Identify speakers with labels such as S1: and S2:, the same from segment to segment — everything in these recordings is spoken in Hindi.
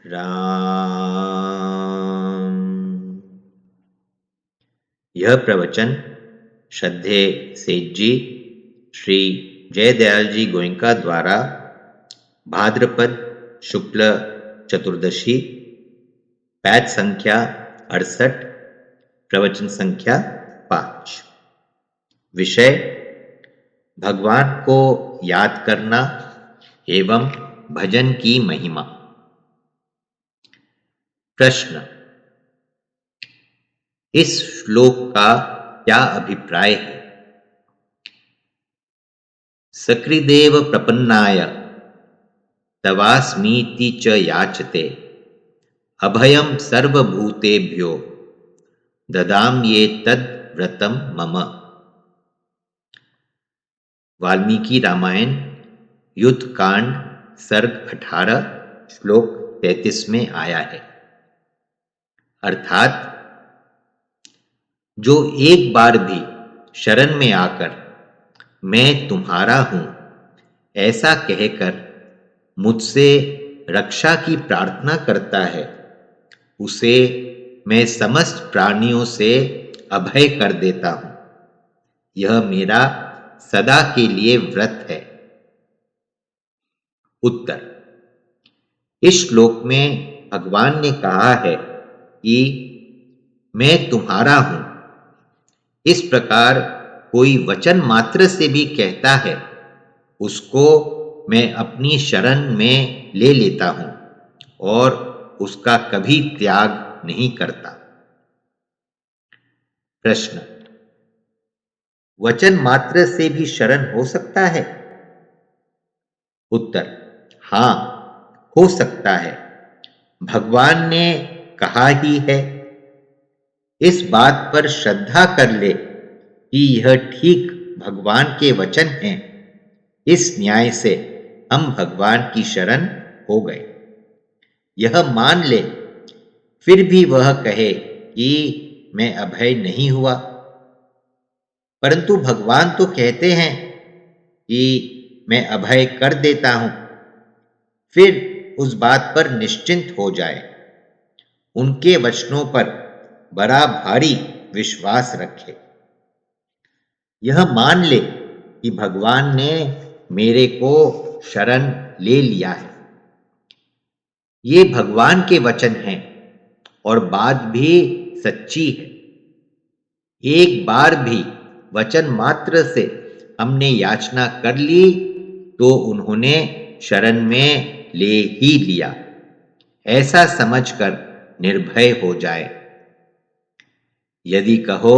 S1: राम। यह प्रवचन श्रद्धेय सेठ जी श्री जयदयाल जी गोयनका द्वारा भाद्रपद शुक्ल चतुर्दशी पैच संख्या 68 प्रवचन संख्या 5। विषय भगवान को याद करना एवं भजन की महिमा। प्रश्न, इस श्लोक का क्या अभिप्राय है? सकृदेव प्रपन्नाय तवास्मीति च याचते अभयं सर्वभूतेभ्यो ददाम्ये तद् व्रतं मम। वाल्मीकि रामायण युद्ध कांड सर्ग 18 श्लोक 33 में आया है। अर्थात जो एक बार भी शरण में आकर मैं तुम्हारा हूं ऐसा कहकर मुझसे रक्षा की प्रार्थना करता है, उसे मैं समस्त प्राणियों से अभय कर देता हूं। यह मेरा सदा के लिए व्रत है। उत्तर, इस श्लोक में भगवान ने कहा है कि मैं तुम्हारा हूं। इस प्रकार कोई वचन मात्र से भी कहता है, उसको मैं अपनी शरण में ले लेता हूं और उसका कभी त्याग नहीं करता। प्रश्न, वचन मात्र से भी शरण हो सकता है? उत्तर, हां, हो सकता है। भगवान ने कहा ही है। इस बात पर श्रद्धा कर ले कि यह ठीक भगवान के वचन हैं। इस न्याय से हम भगवान की शरण हो गए। यह मान ले, फिर भी वह कहे कि मैं अभय नहीं हुआ, परंतु भगवान तो कहते हैं कि मैं अभय कर देता हूं, फिर उस बात पर निश्चिंत हो जाए। उनके वचनों पर बड़ा भारी विश्वास रखे। यह मान ले कि भगवान ने मेरे को शरण ले लिया है। ये भगवान के वचन हैं और बात भी सच्ची है। एक बार भी वचन मात्र से हमने याचना कर ली तो उन्होंने शरण में ले ही लिया, ऐसा समझकर निर्भय हो जाए। यदि कहो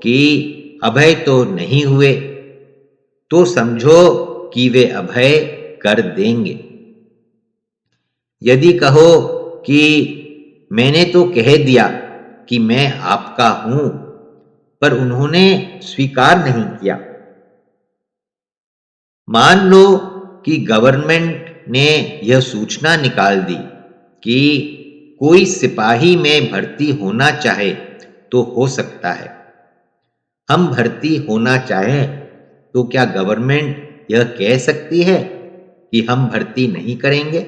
S1: कि अभय तो नहीं हुए, तो समझो कि वे अभय कर देंगे। यदि कहो कि मैंने तो कह दिया कि मैं आपका हूं, पर उन्होंने स्वीकार नहीं किया। मान लो कि गवर्नमेंट ने यह सूचना निकाल दी कि कोई सिपाही में भर्ती होना चाहे तो हो सकता है। हम भर्ती होना चाहें तो क्या गवर्नमेंट यह कह सकती है कि हम भर्ती नहीं करेंगे?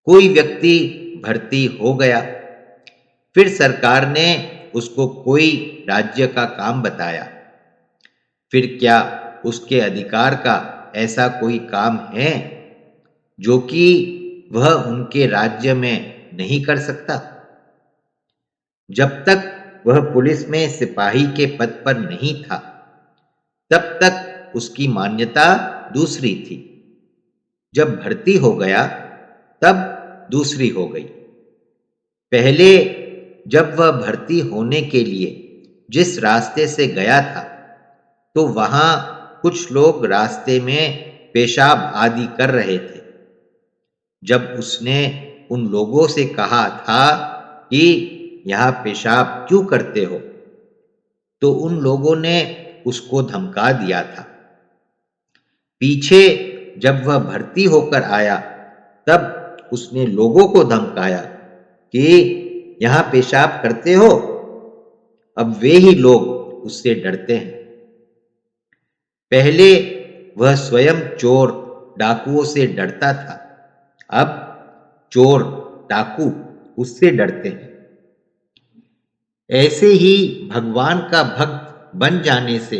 S1: कोई व्यक्ति भर्ती हो गया, फिर सरकार ने उसको कोई राज्य का काम बताया, फिर क्या उसके अधिकार का ऐसा कोई काम है जो कि वह उनके राज्य में नहीं कर सकता? जब तक वह पुलिस में सिपाही के पद पर नहीं था, तब तक उसकी मान्यता दूसरी थी। जब भर्ती हो गया, तब दूसरी हो गई। पहले जब वह भर्ती होने के लिए जिस रास्ते से गया था, तो वहां कुछ लोग रास्ते में पेशाब आदि कर रहे थे। जब उसने उन लोगों से कहा था कि यहां पेशाब क्यों करते हो, तो उन लोगों ने उसको धमका दिया था। पीछे जब वह भर्ती होकर आया, तब उसने लोगों को धमकाया कि यहां पेशाब करते हो। अब वे ही लोग उससे डरते हैं। पहले वह स्वयं चोर डाकुओं से डरता था, अब चोर, डाकू उससे डरते हैं। ऐसे ही भगवान का भक्त बन जाने से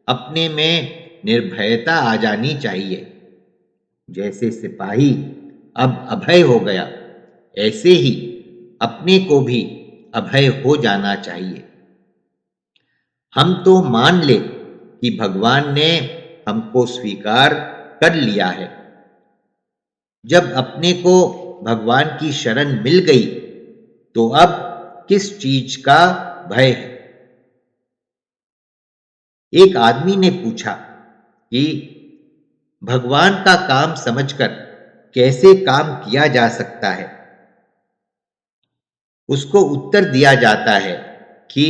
S1: अपने में निर्भयता आ जानी चाहिए। जैसे सिपाही अब अभय हो गया, ऐसे ही अपने को भी अभय हो जाना चाहिए। हम तो मान ले कि भगवान ने हमको स्वीकार कर लिया है। जब अपने को भगवान की शरण मिल गई तो अब किस चीज का भय है? एक आदमी ने पूछा कि भगवान का काम समझकर कैसे काम किया जा सकता है? उसको उत्तर दिया जाता है कि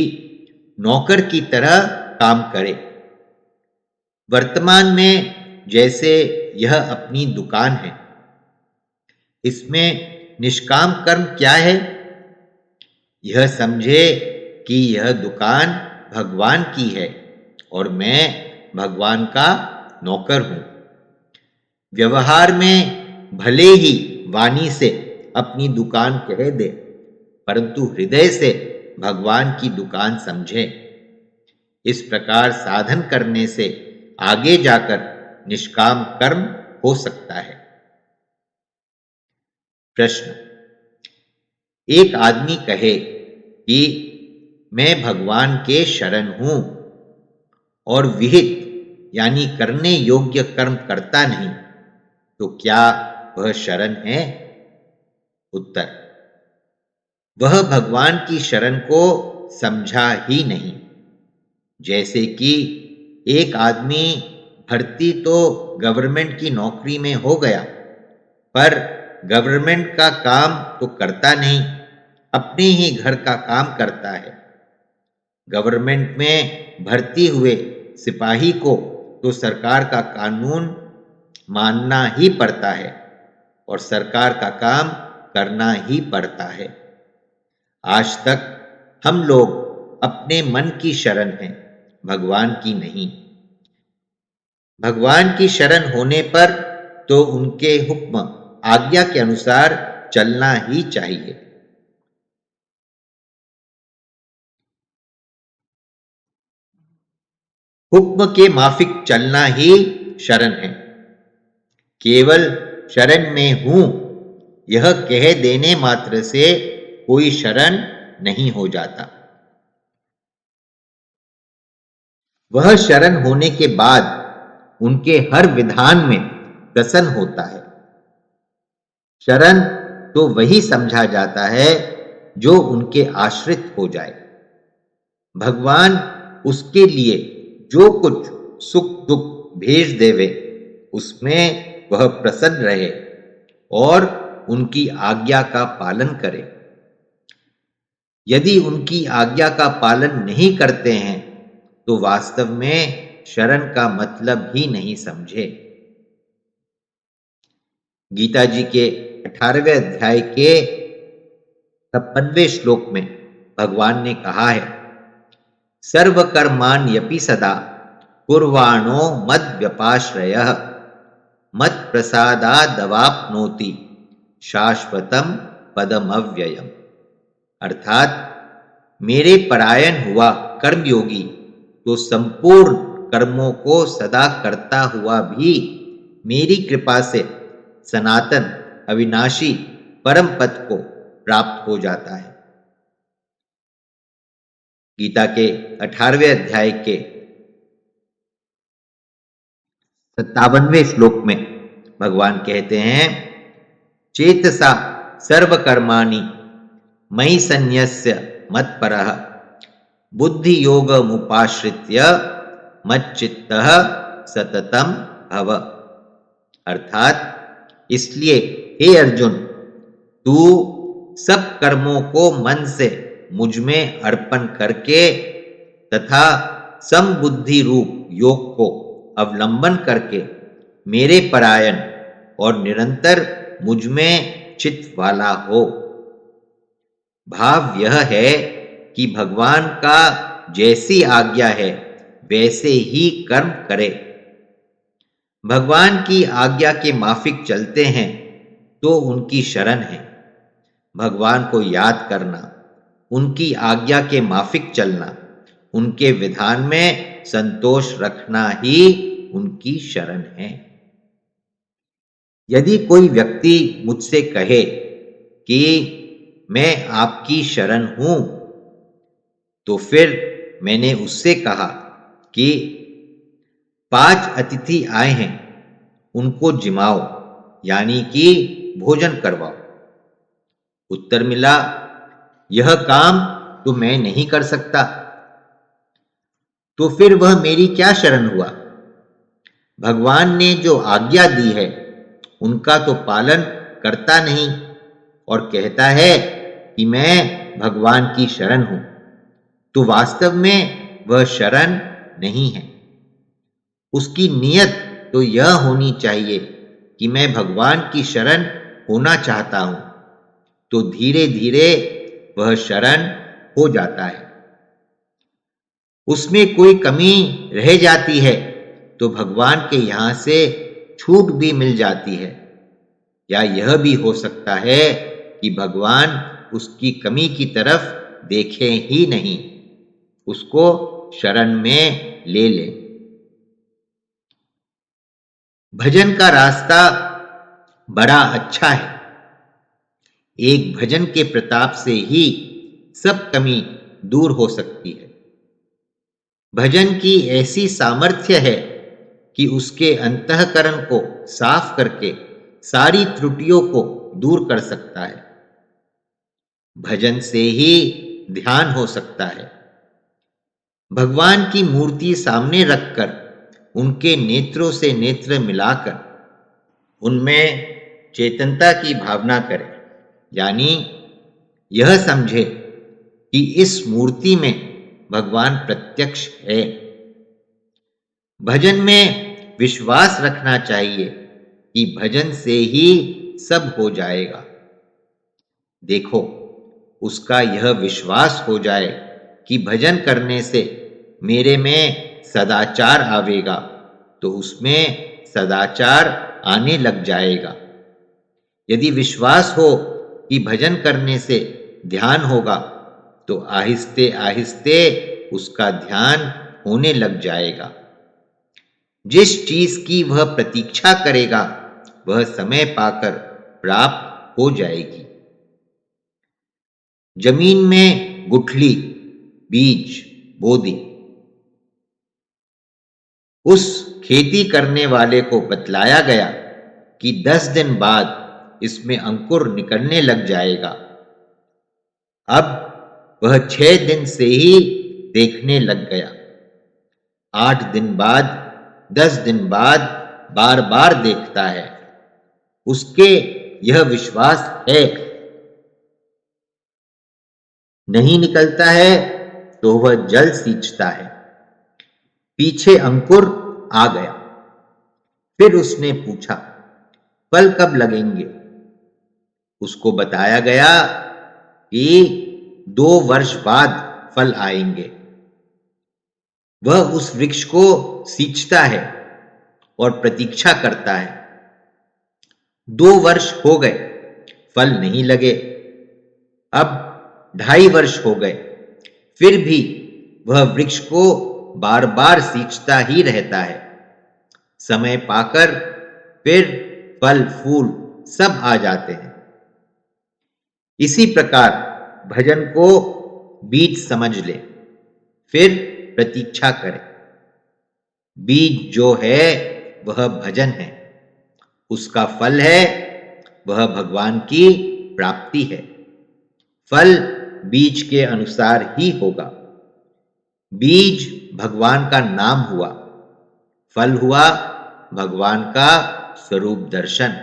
S1: नौकर की तरह काम करे। वर्तमान में जैसे यह अपनी दुकान है, इसमें निष्काम कर्म क्या है? यह समझे कि यह दुकान भगवान की है और मैं भगवान का नौकर हूं। व्यवहार में भले ही वाणी से अपनी दुकान कह दे, परंतु हृदय से भगवान की दुकान समझे। इस प्रकार साधन करने से आगे जाकर निष्काम कर्म हो सकता है। प्रश्न: एक आदमी कहे कि मैं भगवान के शरण हूं और विहित यानी करने योग्य कर्म करता नहीं, तो क्या वह शरण है? उत्तर: वह भगवान की शरण को समझा ही नहीं। जैसे कि एक आदमी भर्ती तो गवर्नमेंट की नौकरी में हो गया, पर गवर्नमेंट का काम तो करता नहीं, अपने ही घर का काम करता है। गवर्नमेंट में भर्ती हुए सिपाही को तो सरकार का कानून मानना ही पड़ता है और सरकार का काम करना ही पड़ता है। आज तक हम लोग अपने मन की शरण हैं, भगवान की नहीं। भगवान की शरण होने पर तो उनके हुक्म आज्ञा के अनुसार चलना ही चाहिए। हुक्म के माफिक चलना ही शरण है। केवल शरण में हूं यह कह देने मात्र से कोई शरण नहीं हो जाता। वह शरण होने के बाद उनके हर विधान में प्रसन्न होता है। शरण तो वही समझा जाता है जो उनके आश्रित हो जाए। भगवान उसके लिए जो कुछ सुख दुख भेज देवे, उसमें वह प्रसन्न रहे और उनकी आज्ञा का पालन करे। यदि उनकी आज्ञा का पालन नहीं करते हैं तो वास्तव में शरण का मतलब ही नहीं समझे। गीता जी के 18वें अध्याय के 56वें श्लोक में भगवान ने कहा है, सर्वकर्माण्यपि सदा कुर्वाणो मद्व्यपाश्रयः मत्प्रसादादवाप्नोति शाश्वतम पदमव्ययम्। अर्थात मेरे परायण हुआ कर्मयोगी तो संपूर्ण कर्मों को सदा करता हुआ भी मेरी कृपा से सनातन अविनाशी परम पद को प्राप्त हो जाता है। गीता के 18वें अध्याय के 57वें श्लोक में भगवान कहते हैं, चेतसा सर्वकर्माणि मयि सन्न्यस्य मत्परः बुद्धि योगमुपाश्रित्य मच्चित्तः सततम भव। अर्थात इसलिए हे अर्जुन, तू सब कर्मों को मन से मुझ में अर्पण करके तथा समबुद्धि रूप योग को अवलंबन करके मेरे परायण और निरंतर मुझ में चित्त वाला हो। भाव यह है कि भगवान का जैसी आज्ञा है वैसे ही कर्म करे। भगवान की आज्ञा के माफिक चलते हैं तो उनकी शरण है। भगवान को याद करना, उनकी आज्ञा के माफिक चलना, उनके विधान में संतोष रखना ही उनकी शरण है। यदि कोई व्यक्ति मुझसे कहे कि मैं आपकी शरण हूं, तो फिर मैंने उससे कहा कि 5 अतिथि आए हैं, उनको जिमाओ, यानी कि भोजन करवाओ। उत्तर मिला, यह काम तो मैं नहीं कर सकता। तो फिर वह मेरी क्या शरण हुआ? भगवान ने जो आज्ञा दी है उनका तो पालन करता नहीं और कहता है कि मैं भगवान की शरण हूं, तो वास्तव में वह शरण नहीं है। उसकी नीयत तो यह होनी चाहिए कि मैं भगवान की शरण होना चाहता हूं, तो धीरे धीरे वह शरण हो जाता है। उसमें कोई कमी रह जाती है तो भगवान के यहां से छूट भी मिल जाती है, या यह भी हो सकता है कि भगवान उसकी कमी की तरफ देखें ही नहीं, उसको शरण में ले ले। भजन का रास्ता बड़ा अच्छा है। एक भजन के प्रताप से ही सब कमी दूर हो सकती है। भजन की ऐसी सामर्थ्य है कि उसके अंतःकरण को साफ करके सारी त्रुटियों को दूर कर सकता है। भजन से ही ध्यान हो सकता है। भगवान की मूर्ति सामने रखकर उनके नेत्रों से नेत्र मिलाकर उनमें चेतनता की भावना करें, यानी यह समझे कि इस मूर्ति में भगवान प्रत्यक्ष है। भजन में विश्वास रखना चाहिए कि भजन से ही सब हो जाएगा। देखो, उसका यह विश्वास हो जाए कि भजन करने से मेरे में सदाचार आवेगा, तो उसमें सदाचार आने लग जाएगा। यदि विश्वास हो कि भजन करने से ध्यान होगा, तो आहिस्ते आहिस्ते उसका ध्यान होने लग जाएगा। जिस चीज की वह प्रतीक्षा करेगा वह समय पाकर प्राप्त हो जाएगी। जमीन में गुठली बीज बो दी। उस खेती करने वाले को बतलाया गया कि 10 दिन बाद इसमें अंकुर निकलने लग जाएगा। अब वह 6 दिन से ही देखने लग गया। 8 दिन बाद, 10 दिन बाद बार बार देखता है। उसके यह विश्वास है। नहीं निकलता है तो वह जल सींचता है। पीछे अंकुर आ गया। फिर उसने पूछा, फल कब लगेंगे? उसको बताया गया कि 2 वर्ष बाद फल आएंगे। वह उस वृक्ष को सींचता है और प्रतीक्षा करता है। 2 वर्ष हो गए, फल नहीं लगे। अब 2.5 वर्ष हो गए, फिर भी वह वृक्ष को बार बार सींचता ही रहता है। समय पाकर फिर फल फूल सब आ जाते हैं। इसी प्रकार भजन को बीज समझ ले, फिर प्रतीक्षा करे। बीज जो है वह भजन है, उसका फल है वह भगवान की प्राप्ति है। फल बीज के अनुसार ही होगा। बीज भगवान का नाम हुआ, फल हुआ भगवान का स्वरूप दर्शन।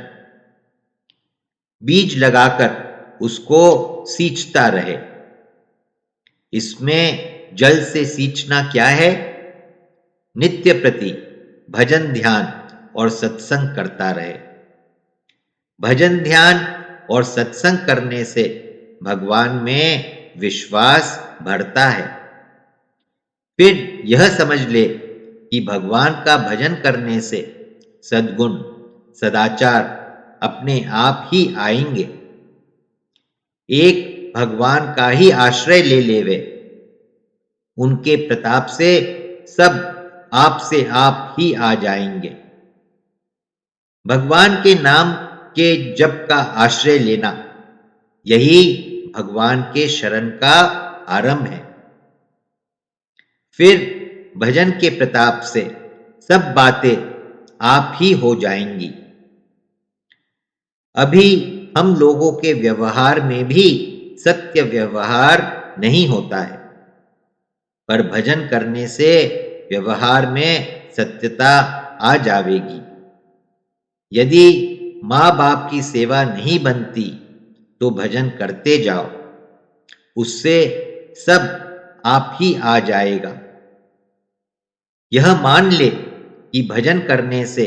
S1: बीज लगाकर उसको सींचता रहे। इसमें जल से सींचना क्या है? नित्य प्रति भजन ध्यान और सत्संग करता रहे। भजन ध्यान और सत्संग करने से भगवान में विश्वास बढ़ता है। फिर यह समझ ले कि भगवान का भजन करने से सद्गुण, सदाचार अपने आप ही आएंगे। एक भगवान का ही आश्रय ले लेवे, उनके प्रताप से सब आप ही आ जाएंगे। भगवान के नाम के जप का आश्रय लेना, यही भगवान के शरण का आरंभ है। फिर भजन के प्रताप से सब बातें आप ही हो जाएंगी। अभी हम लोगों के व्यवहार में भी सत्य व्यवहार नहीं होता है, पर भजन करने से व्यवहार में सत्यता आ जाएगी। यदि माँ बाप की सेवा नहीं बनती तो भजन करते जाओ, उससे सब आप ही आ जाएगा। यह मान ले कि भजन करने से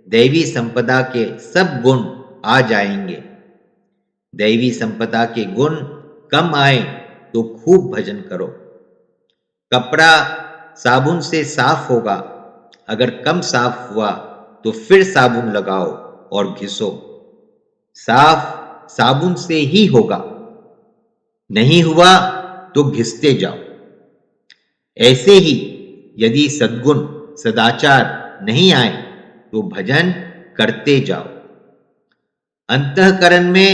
S1: दैवी संपदा के सब गुण आ जाएंगे। दैवी संपदा के गुण कम आए तो खूब भजन करो। कपड़ा साबुन से साफ होगा, अगर कम साफ हुआ तो फिर साबुन लगाओ और घिसो। साफ साबुन से ही होगा, नहीं हुआ तो घिसते जाओ। ऐसे ही यदि सद्गुण सदाचार नहीं आए तो भजन करते जाओ। अंतःकरण में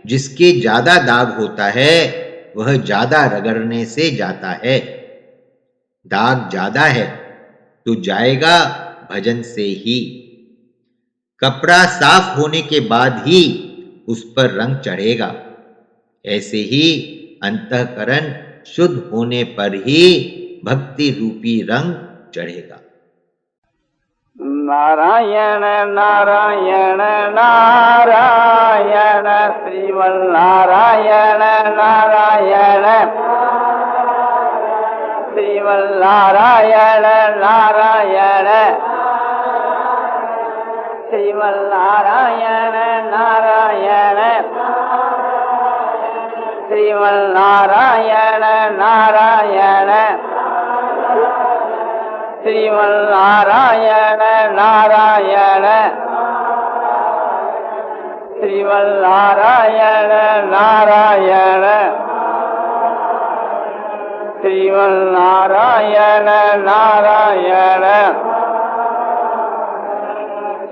S1: जिसके ज्यादा दाग होता है वह ज्यादा रगड़ने से जाता है। दाग ज्यादा है तो जाएगा भजन से ही। कपड़ा साफ होने के बाद ही उस पर रंग चढ़ेगा। ऐसे ही अंतःकरण शुद्ध होने पर ही भक्ति रूपी रंग चढ़ेगा।
S2: नारायण नारायण नारायण श्रीमन्नारायण नारायण श्रीमन्नारायण नारायण श्रीमन्नारायण नारायण श्रीमन्नारायण नारायण श्रीमन्नारायण नारायण श्रीमन्नारायण नारायण श्रीमन्नारायण नारायण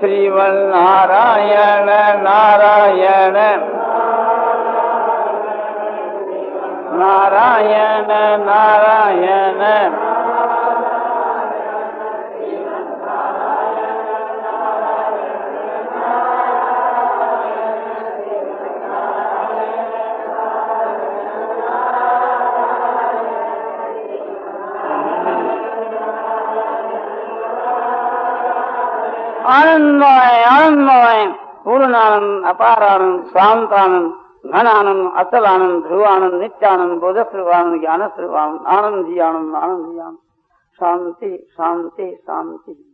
S2: श्रीमन्नारायण नारायण नारायण नारायण आनंदमय आनंदमय पूर्णानंद अपारानंद शांतानंद घनानंद अचलानंद ध्रुवानंद नित्यानंद बोधस्वरूपानंद ज्ञानस्वरूपानंद आनंद ही आनंद शांति शांति शांति।